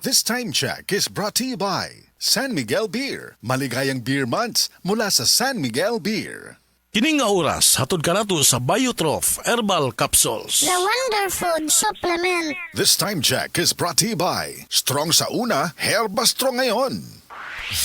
This time check is brought to you by San Miguel Beer. Maligayang beer months mula sa San Miguel Beer. Kining nga oras, hatod ka nato sa Biotrof Herbal Capsules. The Wonder Food Supplement. This time check is brought to you by Strong sa una, Herba Strong ngayon.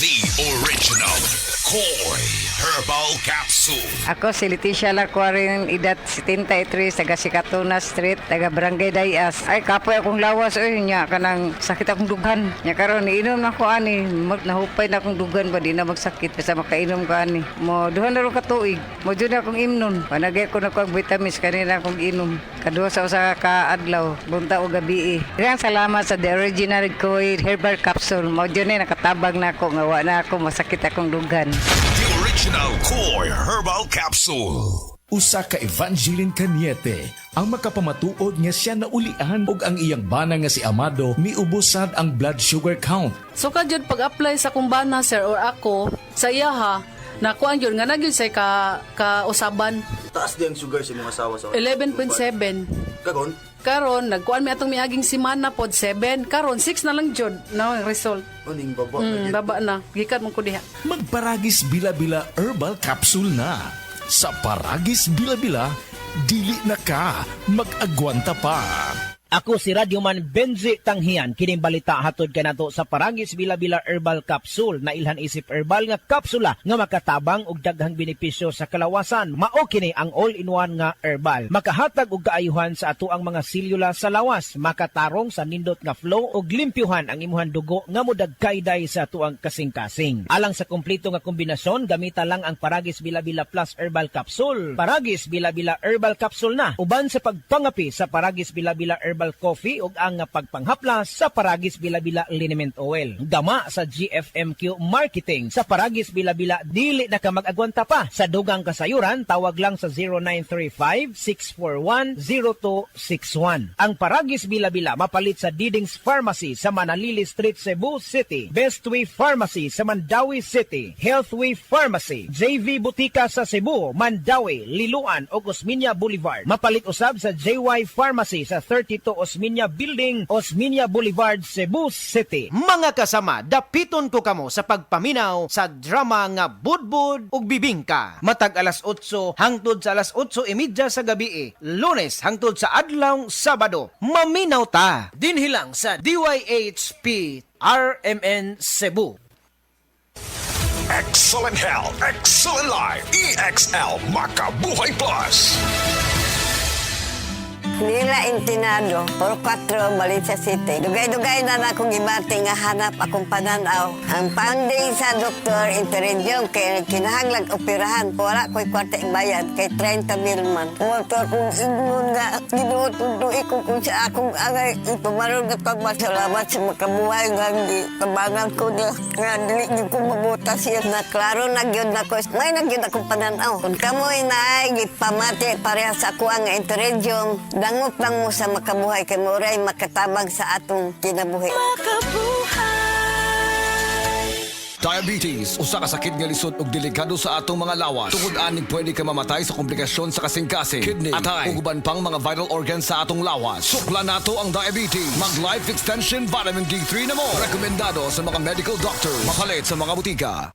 The original Koi Herbal Capsule. Ako si Leticia Lacuarin, edad 73, taga Sikatuna Street, taga Barangay Dayas. Ay, kapoy akong lawas, oy, nya, kanang sakit akong dugan. Nya karon iinom na ko ani, nahupay na akong dugan ba, di na magsakit, basta makainom ko ani. Mo, duhan na rin katuig, mo dyan akong imnon. Panagay ko na ko ang vitamins, kanina akong inom. Kaduha sa usa ka adlaw, bunta o gabi. Ilang salamat sa The Original Koi Herbal Capsule. Mo dyan nakatabag na ako, ngawa na ako, masakit akong dugan. The original Koi Herbal Capsule. Usa ka Evangeline Cañete ang makapamatuod nga siya naulian og ang iyang bana nga si Amado miubusad ang blood sugar count. So kadyod pag-apply sa kumbana sir or ako sa iya ha, nakuan yun nga nagyon say ka-usaban. Taas din ang sugar sa mga asawa sa 11.7. Kagon? Karon nagkuan mi atong miaging semana pod 7. Karon 6 na lang jud na ang result. Uning baba. Baba na. Gikan mo ko diha. Magparagis bila-bila herbal capsule na. Sa Paragis Bila-Bila, dili na ka mag-agwanta pa. Ako si Radyoman Benzi Tanghian, kining balita hatod kanato sa Paragis Bila-Bila Herbal Capsule na ilhan isip herbal nga kapsula nga makatabang og daghang benepisyo sa kalawasan. Mao kini ang all-in-one nga herbal. Makahatag og kaayuhan sa ato ang mga selula sa lawas, makatarong sa nindot nga flow og limpyuhan ang imuhang dugo nga modagkayday sa ato ang kasing-kasing. Alang sa kumpleto nga kombinasyon, gamita lang ang Paragis Bila-Bila Plus Herbal Capsule. Paragis Bila-Bila Herbal Capsule na uban sa pagpangapi sa Paragis Bila-Bila Herbal Coffee ug ang pagpanghaplas sa Paragis Bila-Bila Liniment Oil. Gama sa GFMQ Marketing sa Paragis Bila-Bila, dili na ka mag-agwanta pa. Sa dugang kasayuran, tawag lang sa 0935-641-0261. Ang Paragis Bila-Bila mapalit sa Didings Pharmacy sa Manalili Street, Cebu City, Bestway Pharmacy sa Mandawi City, Healthway Pharmacy, JV Butika sa Cebu, Mandawi, Liloan ug Osmeña Boulevard. Mapalit usab sa JY Pharmacy sa 32 Osmeña Building, Osmeña Boulevard, Cebu City. Mga kasama, dapiton ko kamo sa pagpaminaw sa drama nga Budbud ug Bibingka. Matag alas 8 hangtod sa alas 8:30 sa gabi, Lunes hangtod sa adlaw Sabado. Maminaw ta dinhi lang sa DYHP RMN Cebu. Excellent Health, Excellent Life, EXL Makabuhay Plus. Nila Intinado, por 4, Valencia City. Dugay-dugay na akong ibati nga hanap akong pananaw. Ang finding sa doktor, interensyong kay kinahanglag operahan. Wala ko'y kwarta bayad kay 30,000 man. Motor kong ingon nga, ginututuloy ko kung sa akong agay. Ipumarong na pagmasalamat sa makabuhay nga kabangan ko niya. Nga dili niyo ko mabutas siya na klaro nagyod na ko. May nagyod akong pananaw. Kung kamoy na ay gipamati pareha sa ako ang interensyong dangop lang mo sa makabuhay kay moray makatabang sa atong kinabuhi. Diabetes, usa ka sakit nga lisod ug delikado sa atong mga lawas. Tungod aning pwede ka mamatay sa komplikasyon sa kasing-kasing, kidney, atay, ug uban pang mga vital organs sa atong lawas. Sukla nato ang diabetes. Mag Life Extension Vitamin D3 na mo. Rekomendado sa mga medical doctors. Makalit sa mga butika.